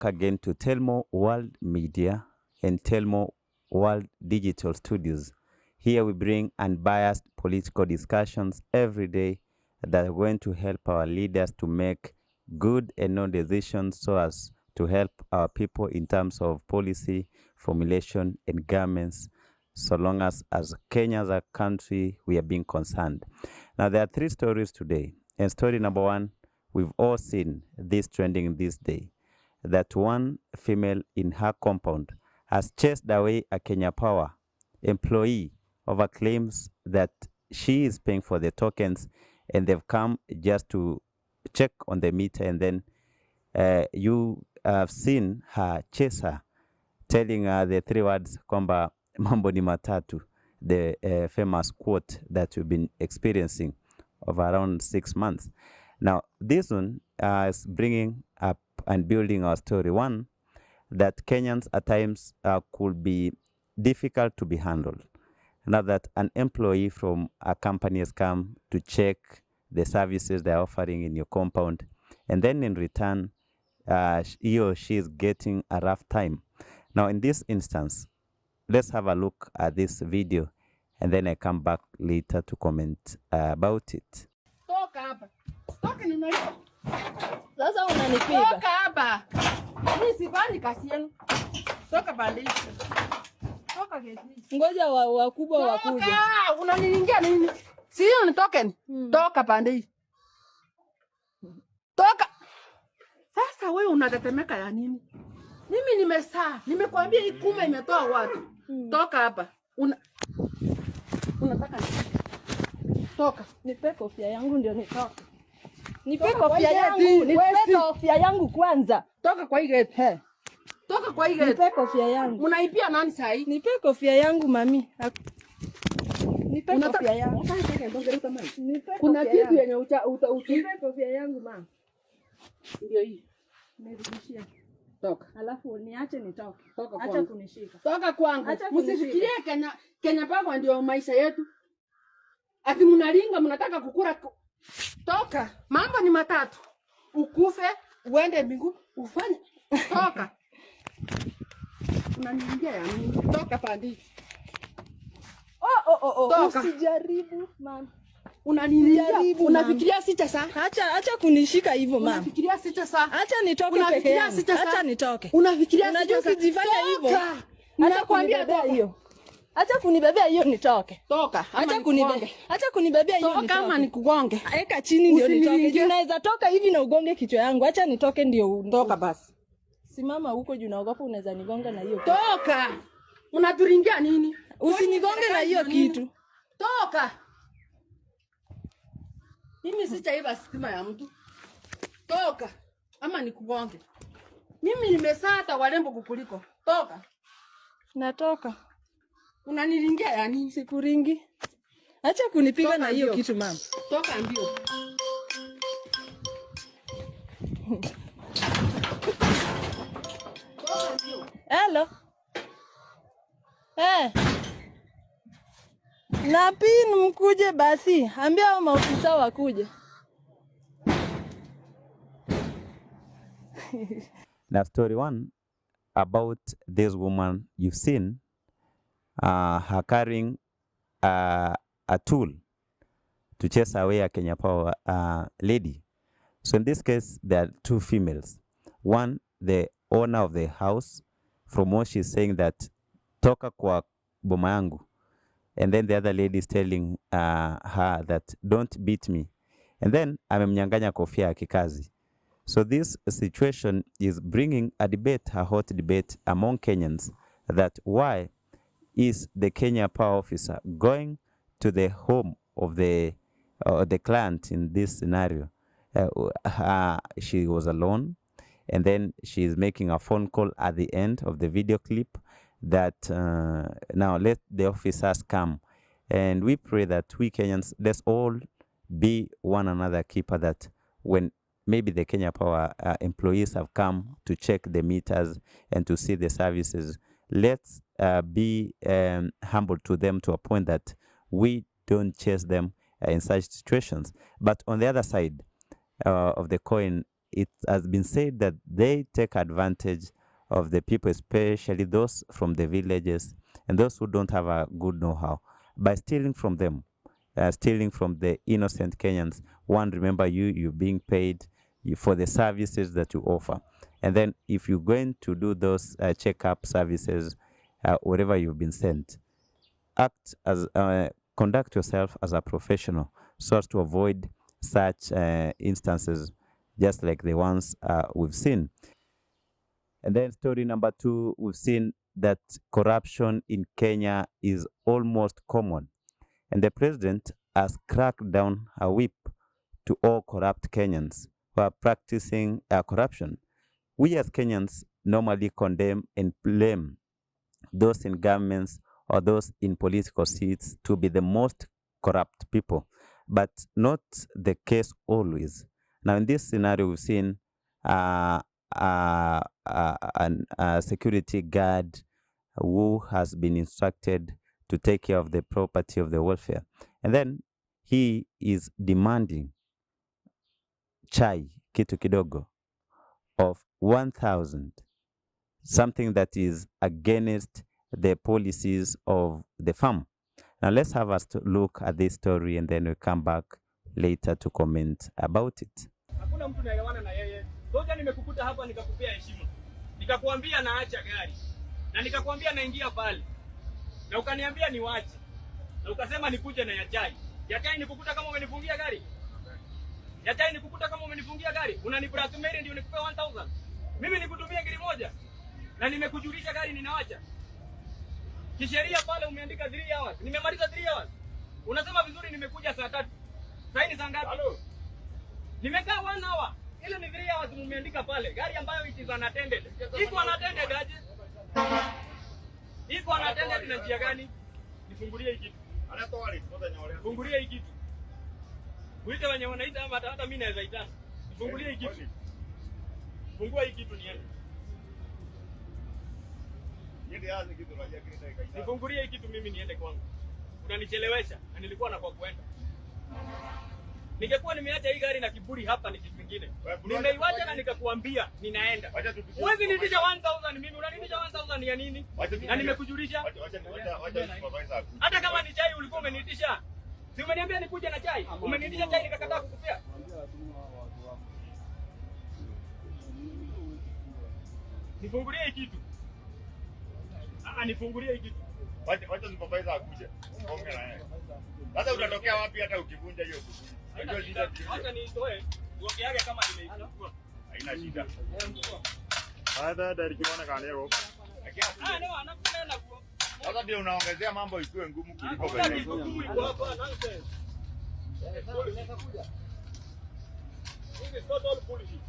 again to Telmo World Media and Telmo World Digital Studios. Here we bring unbiased political discussions every day that are going to help our leaders to make good and no decisions so as to help our people in terms of policy formulation and governments, so long as Kenya as a country we are being concerned. Now there are 3 stories today. And story number 1, we've all seen this trending this day, that one female in her compound has chased away a Kenya Power employee over claims that she is paying for the tokens, and they've come just to check on the meter, and then you have seen her chase her, telling her the 3 words kwamba mambo ni matatu, the famous quote that we've been experiencing of around 6 months. Now, this one is bringing up and building our story. One, that Kenyans at times could be difficult to be handled. Now that an employee from a company has come to check the services they're offering in your compound, and then in return, he or she is getting a rough time. Now, in this instance, let's have a look at this video, and then I come back later to comment about it. Toka hapa. Toka ni nani? Sasa unanipiga. Toka hapa. Mimi sifanyi kazi yenu. Toka bandi. Toka geti. Ngoja wakubwa wakuje. Toka, unaniingia nini? Sio ni token. Toka bandi. Toka. Sasa wewe unatetemeka ya nini? Mimi nimesaa, nimekwambia hii kuma imetoa watu. Toka hapa. Unataka nini? Toka. Nipe kofia yangu ndio nitoke. Nipe kofia yangu, nipe kofia yangu kwanza. Toka kwa hii gate. Toka kwa hii gate. Nipe kofia yangu. Unaipia nani saa hii? Nipe kofia yangu mami. Nipe kofia yangu. Kuna kitu yenye Nipe kofia yangu mama. Ndio hii. Nirudishia. Toka. Alafu niache nitoke. Toka acha kunishika. Toka kwangu. Msifikirie Kenya Power ndio maisha yetu. Ati mnalinga mnataka kukura. Toka. Mambo ni matatu. Ukufe, uende mbingu, ufanye. Toka. Unaniingia ya nini? Toka pandi. Toka. Usijaribu mama. Unaniingia. Unafikiria sita saa? Acha kunishika hivyo mama. Unafikiria sita saa? Acha nitoke peke yangu. Acha nitoke. Unafikiria sita saa? Unajua ukijifanya hivyo. Acha kunibebea hiyo. Acha kunibebea hiyo nitoke. Toka. Acha kunibebea hiyo nitoke. Toka ama nikugonge. Eka chini ndio nitoke. Unaweza toka hivi na ugonge kichwa yangu. Acha nitoke ndio toka basi. Simama huko juu naogopa unaweza nigonga na hiyo. Toka. Unaturingia nini? Usinigonge na hiyo kitu. Toka. Mimi sitaiba stima ya mtu. Toka. Ama nikugonge. Mimi nimesaa hata warembo kukuliko. Toka. Natoka. Unaniringia ya nini? Sikuringi. Acha kunipiga na hiyo kitu mama. Toka mbio. Toka mbio. Hello. Na pin mkuje basi. Ambia hao maofisa wakuje. Now story 1 about this woman you've seen her carrying a tool to chase away a Kenya Power lady. So in this case, there are 2 females. One, the owner of the house, from what she's saying that toka kwa boma yangu. And then the other lady is telling her that don't beat me. And then amemnyanganya kofia ya kikazi. So this situation is bringing a debate, a hot debate among Kenyans, that why is the Kenya Power officer going to the home of the client in this scenario? She was alone, and then she is making a phone call at the end of the video clip that now let the officers come. And we pray that we Kenyans, let's all be one another keeper, that when maybe the Kenya Power employees have come to check the meters and to see the services, let's be humble to them to a point that we don't chase them in such situations. But on the other side of the coin, it has been said that they take advantage of the people, especially those from the villages and those who don't have a good know-how, by stealing from them, stealing from the innocent Kenyans. One, remember you're being paid for the services that you offer. And then if you're going to do those checkup services, wherever you've been sent, conduct yourself as a professional so as to avoid such instances just like the ones we've seen. And then story number 2, we've seen that corruption in Kenya is almost common. And the president has cracked down a whip to all corrupt Kenyans who are practicing corruption. We as Kenyans normally condemn and blame those in governments or those in political seats to be the most corrupt people, but not the case always. Now, in this scenario, we've seen a security guard who has been instructed to take care of the property of the welfare. And then he is demanding chai, kitu kidogo, of 1,000, something that is against the policies of the farm. Now let's have us to look at this story and then we'll come back later to comment about it. Hakuna mtu naelewana na yeye. Soja nimekukuta hapa nikakupea heshima. Nikakuambia naacha gari. Na nikakuambia naingia pale. Na ukaniambia niwache. Na ukasema nikuje na ya chai. Ya chai nikukuta kama umenifungia gari. Ya chai nikukuta kama umenifungia gari. Unaniblackmail ndio nikupe 1,000. Mimi nikutumia gari moja. Na nimekujulisha gari ninawacha. Kisheria pale umeandika 3 hours. Nimemaliza 3 hours. Unasema vizuri nimekuja saa 3. Sasa ni saa ngapi? Halo. Nimekaa 1 hour. Ile ni 3 hours umeandika pale. Gari ambayo it is unattended. Iko unattended aje? Iko unattended na njia gani? Nifungulie hii kitu. Anatoa ripoti nyore. Fungulie hii kitu. Uite wenye wanaita hata mimi naweza itana. Nifungulie hii kitu. Fungua hii kitu niende. Nifungulie hii kitu mimi niende kwangu. Unanichelewesha na nilikuwa na kwa kuenda. Ningekuwa nimeacha hii gari na kiburi hapa ni kitu kingine. Nimeiacha na nikakuambia ninaenda. Wewe nitisha 1,000 mimi unanitisha 1,000 ya nini? Na nimekujulisha. Hata kama ni chai ulikuwa umenitisha. Si umeniambia nikuje na chai? Umenitisha chai nikakataa kukupea. Nifungulie hii kitu. Nifungulie hii kitu. Wacha supervisor akuje. Ongea na yeye. Sasa utatokea wapi hata ukivunja hiyo kuku? Unajua shida. Acha nitoe. Uongeage kama nimeichukua. Haina shida. Hata dari kiona kanero. No, anakunena kwa. Sasa ndio unaongezea mambo isiwe ngumu kuliko vile. Ngumu iko hapa nonsense. Unaweza kuja. This is not all bullshit.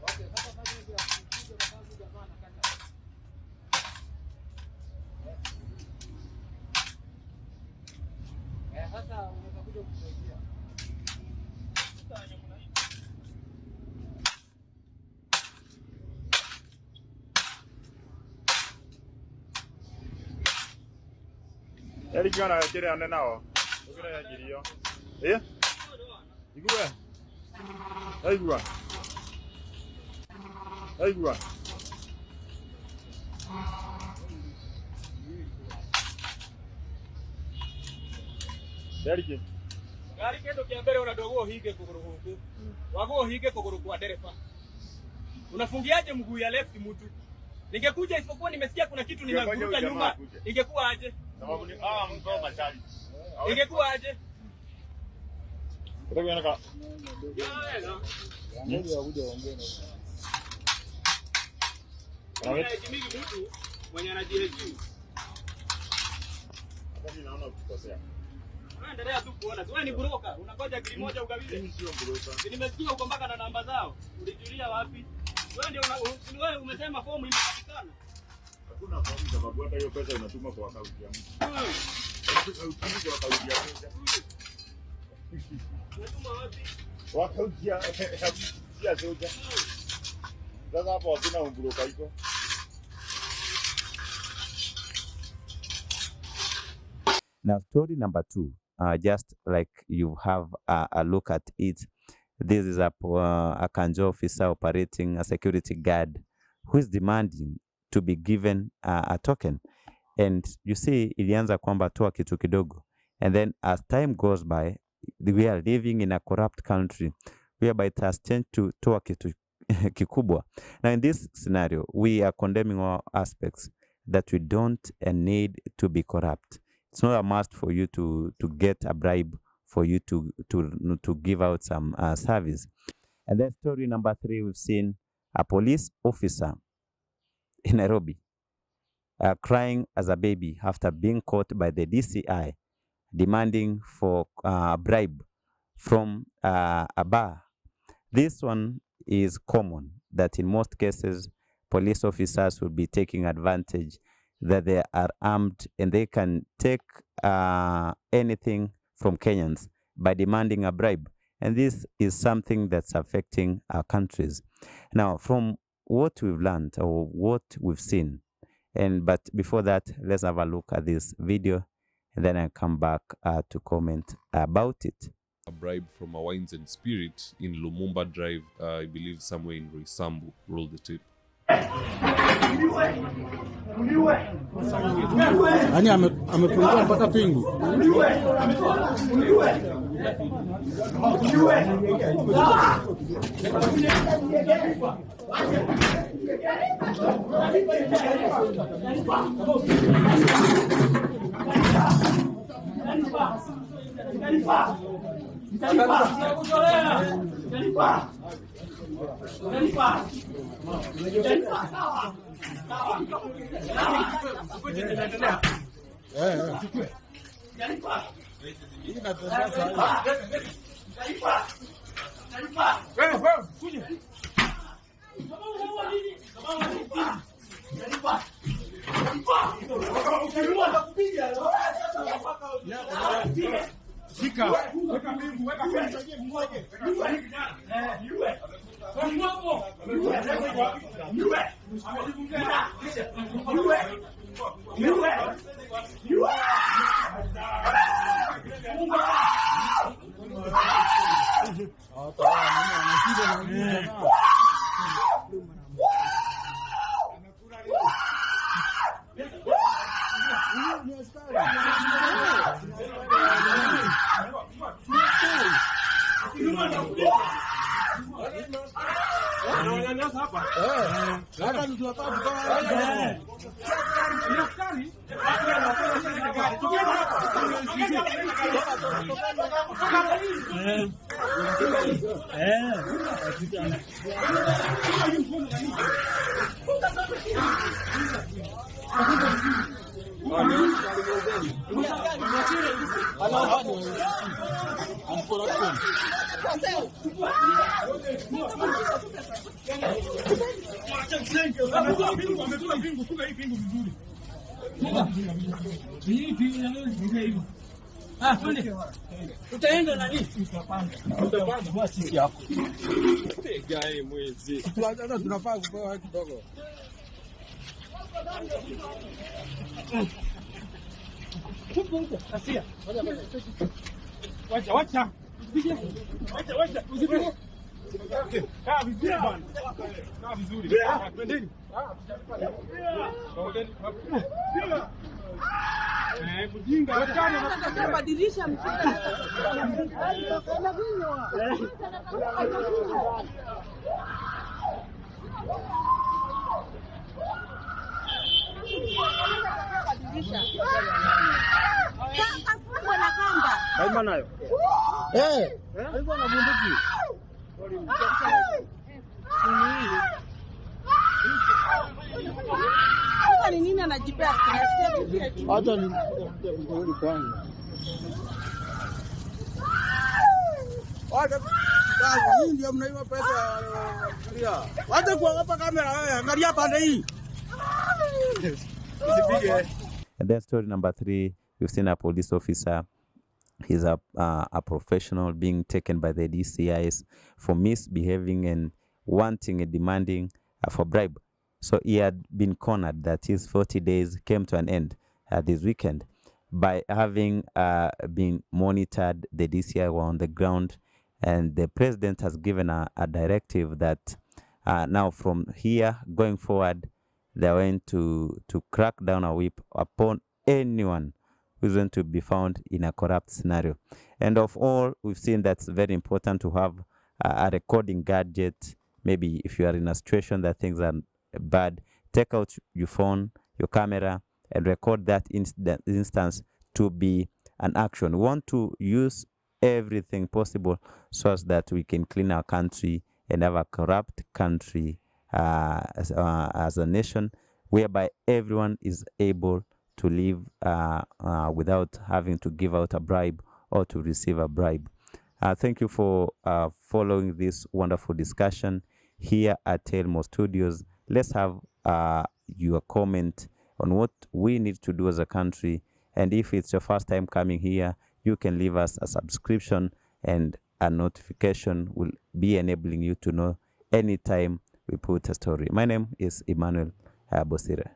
Okay, sasa bado ndio kuja na kazi jamaa na kaka. Sasa unaweza kuja kusaidia. Eri kiona kile ane nao. Ukira ya jirio. Igua. Aigua. Aigua. Deriki. Gari kendo kia mbele unadogo hige kuguru huku. Wago hige kuguru kwa dereva. Unafungiaje mguu ya left mtu? Ningekuja isipokuwa nimesikia kuna kitu nimevuruta nyuma. Ingekuwa aje? Sababu ni mko machali. Ingekuwa aje? Kutoka yanaka. Ndio wakuja waongee na. Anaheshimiki mtu mwenye anajiheshimu. Hata mimi naona ukikosea. Endelea tu kuona. Wewe ni broker, unangoja gari moja ugawize. Mimi sio broker. Nimesikia uko mpaka na namba zao. Ulijulia wapi? Wewe ndio wewe umesema fomu imepatikana. Hakuna fomu sababu hata hiyo pesa unatuma kwa akaunti ya mtu. Utuma kwa akaunti ya mtu. Unatuma wapi? Kwa akaunti ya soja. Sasa hapo hakuna ubroka iko. Now, story number 2. just like you have a look at it, this is a Kanjo officer operating a security guard who is demanding to be given a token. And you see, ilianza kwamba toa kitu kidogo. And then as time goes by, we are living in a corrupt country whereby it has changed to toa kitu kikubwa. Now in this scenario, we are condemning all aspects that we don't need to be corrupt. It's not a must for you to get a bribe for you to give out some service. And then story number 3, we've seen a police officer in Nairobi crying as a baby after being caught by the DCI demanding for a bribe from a bar. This one is common, that in most cases, police officers will be taking advantage that they are armed and they can take anything from Kenyans by demanding a bribe. And this is something that's affecting our countries. Now, from what we've learned or what we've seen, but before that, let's have a look at this video, and then I'll come back to comment about it. A bribe from a wines and spirit in Lumumba Drive, I believe somewhere in Roysambu. Roll the tape. Yaani amefungua mpaka pingu. Utaenda nani? Utapanga kwa sisi hapo. Gae mwezi. Tuanza tunafaa kupewa kidogo. Asia. Wacha. Wacha. Usipige. Kaa vizuri bwana. Kaa vizuri. Twendeni. Kujinga. Nataka badilisha mpira. Haima nayo. Alikuwa na bunduki. Sasa ni nini anajipea stress? Hata ni mkononi kwangu. Hii ndio mnaiwa pesa kulia. Wacha kuogopa kamera wewe, angalia pande hii. Usipige. And then story number 3, we've seen a police officer. He's a professional being taken by the DCIs for misbehaving and wanting and demanding for bribe. So he had been cornered that his 40 days came to an end this weekend. by having been monitored, the DCI were on the ground, and the president has given a directive that now from here going forward, they're going to crack down a whip upon anyone who's going to be found in a corrupt scenario. And of all, we've seen that's very important to have a recording gadget. Maybe if you are in a situation that things are bad, take out your phone, your camera, and record that instance to be an action. We want to use everything possible so as that we can clean our country and have a corrupt country as a nation, whereby everyone is able to live without having to give out a bribe or to receive a bribe. Thank you for following this wonderful discussion here at Telmo Studios. Let's have your comment on what we need to do as a country. And if it's your first time coming here, you can leave us a subscription, and a notification will be enabling you to know anytime we put a story. My name is Emmanuel Bosire.